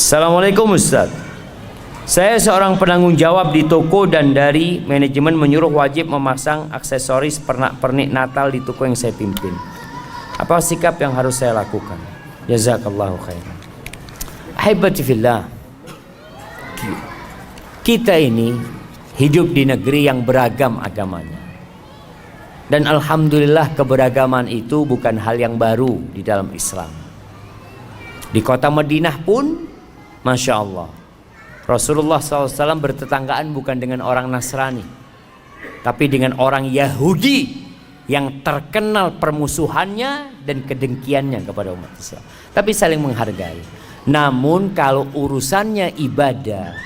Assalamualaikum Ustaz. Saya seorang penanggung jawab di toko dan dari manajemen menyuruh wajib memasang aksesoris pernak-pernik Natal di toko yang saya pimpin. Apa sikap yang harus saya lakukan? Jazakallahu khairan. Ahibati fillah. Kita ini hidup di negeri yang beragam agamanya. Dan alhamdulillah keberagaman itu bukan hal yang baru di dalam Islam. Di kota Madinah pun Masya Allah, Rasulullah SAW bertetanggaan bukan dengan orang Nasrani, tapi dengan orang Yahudi yang terkenal permusuhannya dan kedengkiannya kepada umat Islam, tapi saling menghargai. Namun kalau urusannya ibadah,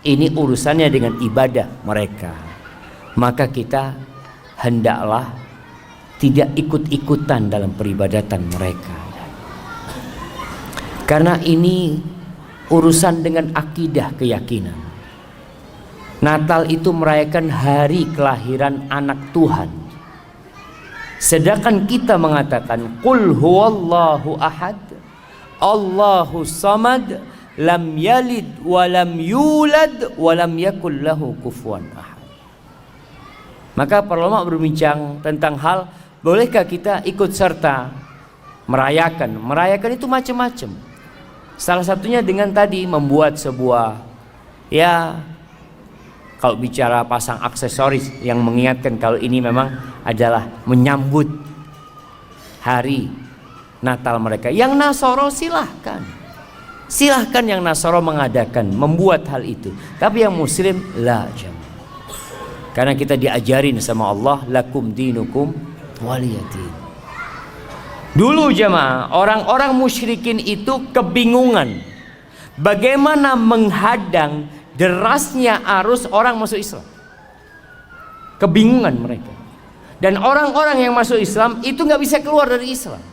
ini urusannya dengan ibadah mereka, maka kita hendaklah tidak ikut-ikutan dalam peribadatan mereka, karena ini urusan dengan akidah, keyakinan. Natal itu merayakan hari kelahiran anak Tuhan, sedangkan kita mengatakan qul huwallahu ahad Allahu samad lam yalid walam yulad walam yakul lahu kufuwan ahad. Maka para ulama berbincang tentang hal bolehkah kita ikut serta merayakan. Merayakan itu macam-macam. Salah satunya dengan tadi membuat sebuah, ya kalau bicara pasang aksesoris yang mengingatkan kalau ini memang adalah menyambut hari Natal mereka. Yang Nasoro silahkan yang Nasoro mengadakan, membuat hal itu. Tapi yang Muslim la jam. Karena kita diajarin sama Allah, lakum dinukum waliyadin. Dulu jemaah, orang-orang musyrikin itu kebingungan bagaimana menghadang derasnya arus orang masuk Islam. Kebingungan mereka. Dan orang-orang yang masuk Islam itu nggak bisa keluar dari Islam.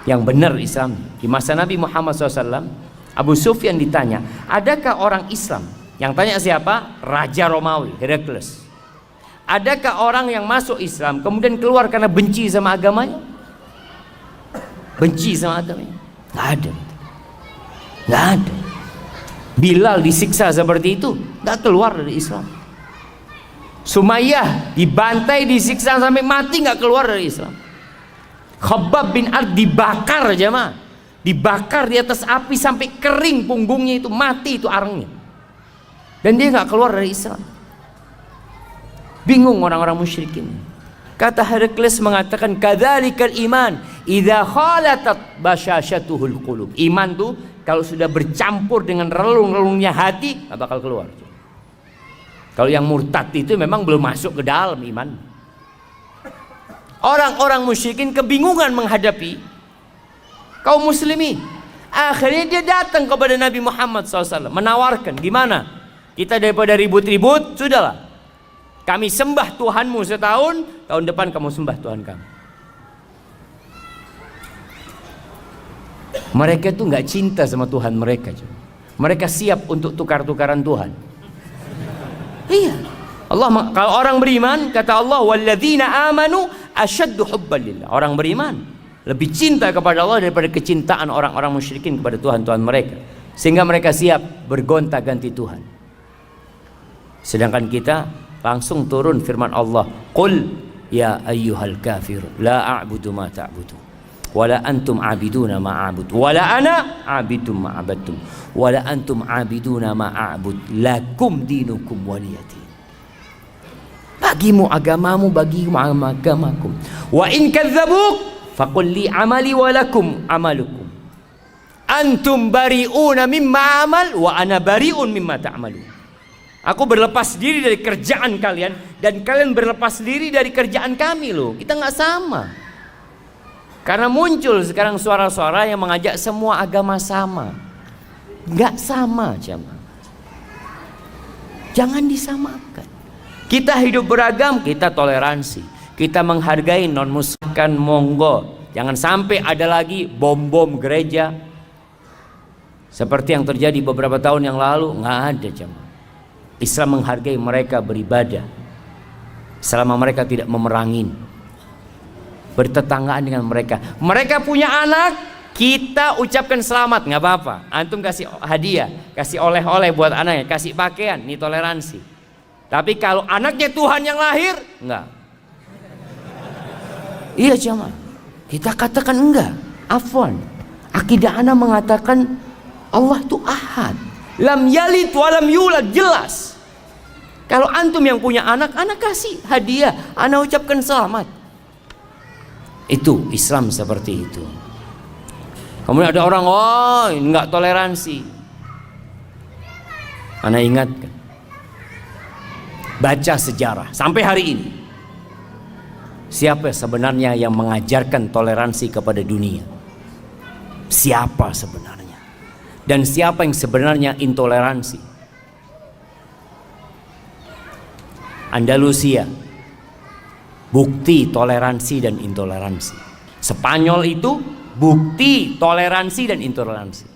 Yang benar Islam. Di masa Nabi Muhammad SAW, Abu Sufyan ditanya, adakah orang Islam? Yang tanya siapa? Raja Romawi, Herakles. Adakah orang yang masuk Islam kemudian keluar karena benci sama agamanya? Benci sama agamanya? Nggak ada. Nggak ada. Bilal disiksa seperti itu, nggak keluar dari Islam. Sumayyah dibantai, disiksa sampai mati, nggak keluar dari Islam. Khabbab bin Ard dibakar jemaah, dibakar di atas api sampai kering punggungnya itu, mati itu arangnya, dan dia nggak keluar dari Islam. Bingung orang-orang musyrikin. Kata Herakles mengatakan, kadzalikal iman idza khalatat basyashatuhul qulub. Iman tuh kalau sudah bercampur dengan relung-relungnya hati nggak bakal keluar. Kalau yang murtad itu memang belum masuk ke dalam iman. Orang-orang musyrikin kebingungan menghadapi kaum muslimin. Akhirnya dia datang kepada Nabi Muhammad SAW menawarkan, gimana? Kita daripada ribut-ribut, sudahlah. Kami sembah Tuhanmu setahun, tahun depan kamu sembah Tuhan kami. Mereka itu nggak cinta sama Tuhan mereka. Mereka siap untuk tukar-tukaran Tuhan. Iya. Allah, kalau orang beriman, kata Allah, walladzina amanu asyaddu hubban lillah. Orang beriman lebih cinta kepada Allah daripada kecintaan orang-orang musyrikin kepada Tuhan-Tuhan mereka. Sehingga mereka siap bergonta-ganti Tuhan. Sedangkan kita langsung turun firman Allah, qul ya ayyuhal kafirun la a'budu ma ta'budu wala antum 'abiduna ma a'bud wala ana 'abidum ma 'abadtum wala antum 'abiduna ma a'bud lakum dinukum waliyadin. Bagimu agamamu, bagimu agamaku. Wa in kadzabuk faqul li 'amali wa lakum 'amalukum antum bari'una mimma amal wa ana bari'un mimma ta'malun. Aku berlepas diri dari kerjaan kalian dan kalian berlepas diri dari kerjaan kami loh. Kita nggak sama. Karena muncul sekarang suara-suara yang mengajak semua agama sama. Nggak sama jemaah. Jangan disamakan. Kita hidup beragam, kita toleransi. Kita menghargai non-muslim, monggo. Jangan sampai ada lagi bom-bom gereja. Seperti yang terjadi beberapa tahun yang lalu, nggak ada jemaah. Islam menghargai mereka beribadah selama mereka tidak memerangin, bertetanggaan dengan mereka. Mereka punya anak, Kita ucapkan selamat, nggak apa-apa. Antum kasih hadiah, kasih oleh-oleh buat anaknya, kasih pakaian, ini toleransi. Tapi kalau anaknya Tuhan yang lahir, enggak. Iya jemaah, kita katakan enggak. Afwan, akidah ana mengatakan Allah itu ahad, lam yalid wa lam yulad, jelas. Kalau antum yang punya anak, anak kasih hadiah, anak ucapkan selamat. Itu Islam seperti itu. Kemudian ada orang, oh enggak toleransi. Ana ingatkan, baca sejarah sampai hari ini, siapa sebenarnya yang mengajarkan toleransi kepada dunia? Siapa sebenarnya? Dan siapa yang sebenarnya intoleransi? Andalusia, bukti toleransi dan intoleransi. Spanyol itu bukti toleransi dan intoleransi.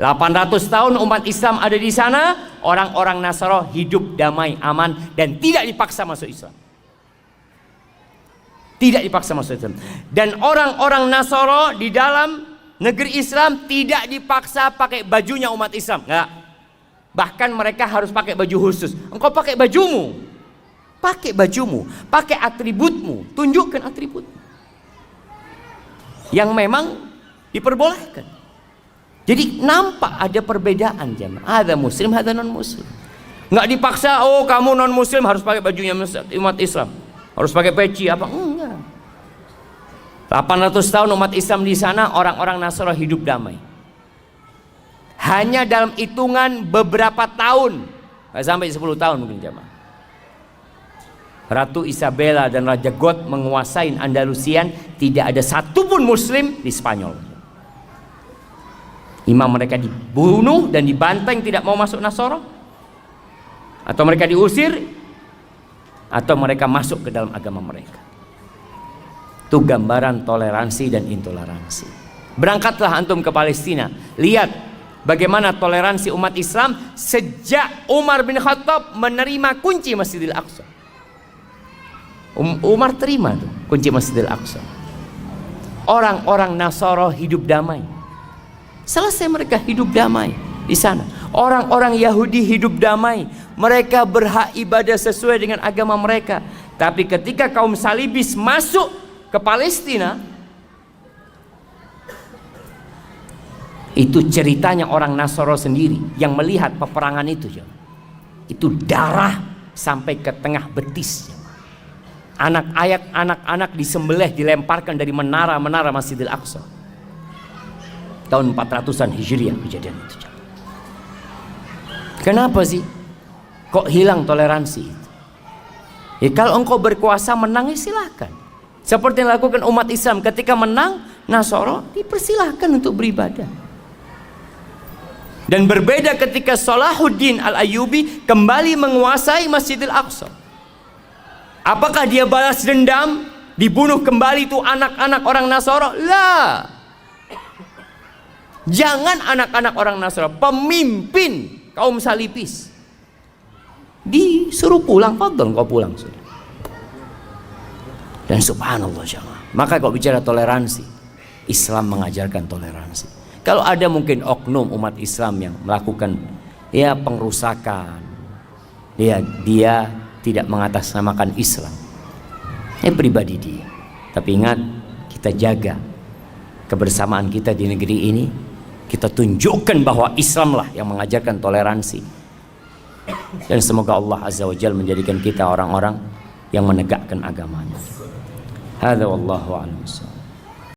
800 tahun umat Islam ada di sana, orang-orang Nasara hidup damai, aman, dan tidak dipaksa masuk Islam. Tidak dipaksa masuk Islam. Dan orang-orang Nasara di dalam negeri Islam tidak dipaksa pakai bajunya umat Islam. Enggak. Bahkan mereka harus pakai baju khusus. Engkau pakai bajumu, pakai bajumu, pakai atributmu, tunjukkan atributmu yang memang diperbolehkan. Jadi nampak ada perbedaan jemaah. Ada muslim, ada non muslim. Nggak dipaksa, oh kamu non muslim harus pakai bajunya umat Islam, harus pakai peci apa, enggak. 800 tahun umat Islam di sana, orang-orang Nasara hidup damai. Hanya dalam hitungan beberapa tahun, nggak sampai 10 tahun mungkin jemaah, Ratu Isabella dan Raja God menguasai Andalusian. Tidak ada satupun muslim di Spanyol. Imam mereka dibunuh dan dibanteng, tidak mau masuk Nasara, atau mereka diusir, atau mereka masuk ke dalam agama mereka. Itu gambaran toleransi dan intoleransi. Berangkatlah antum ke Palestina, lihat bagaimana toleransi umat Islam sejak Umar bin Khattab menerima kunci Masjidil Aqsa. Umar terima tuh kunci Masjidil Aqsa. Orang-orang Nasara hidup damai. Selesai mereka hidup damai di sana. Orang-orang Yahudi hidup damai. Mereka berhak ibadah sesuai dengan agama mereka. Tapi ketika kaum salibis masuk ke Palestina, itu ceritanya orang Nasara sendiri yang melihat peperangan itu. Itu darah sampai ke tengah betis. Anak-anak disembelih, dilemparkan dari menara-menara Masjidil Aqsa. Tahun 400-an Hijriah kejadian itu. Kenapa sih kok hilang toleransi itu? Ya, kalau engkau berkuasa menang, ya silakan. Seperti yang dilakukan umat Islam ketika menang Nasara, dipersilahkan untuk beribadah. Dan berbeda ketika Salahuddin Al-Ayyubi kembali menguasai Masjidil Aqsa. Apakah dia balas dendam, dibunuh kembali itu anak-anak orang Nasara? Lah. Jangan anak-anak orang Nasara, pemimpin kaum salibis disuruh pulang, fadhol kau pulang sudah. Dan subhanallah jemaah, maka kalau bicara toleransi, Islam mengajarkan toleransi. Kalau ada mungkin oknum umat Islam yang melakukan ya pengrusakan, ya dia tidak mengatasnamakan Islam, pribadi dia. Tapi ingat, kita jaga kebersamaan kita di negeri ini. Kita tunjukkan bahwa Islamlah yang mengajarkan toleransi. Dan semoga Allah Azza wa Jalla menjadikan kita orang-orang yang menegakkan agamanya. Hadza wallahu a'lam.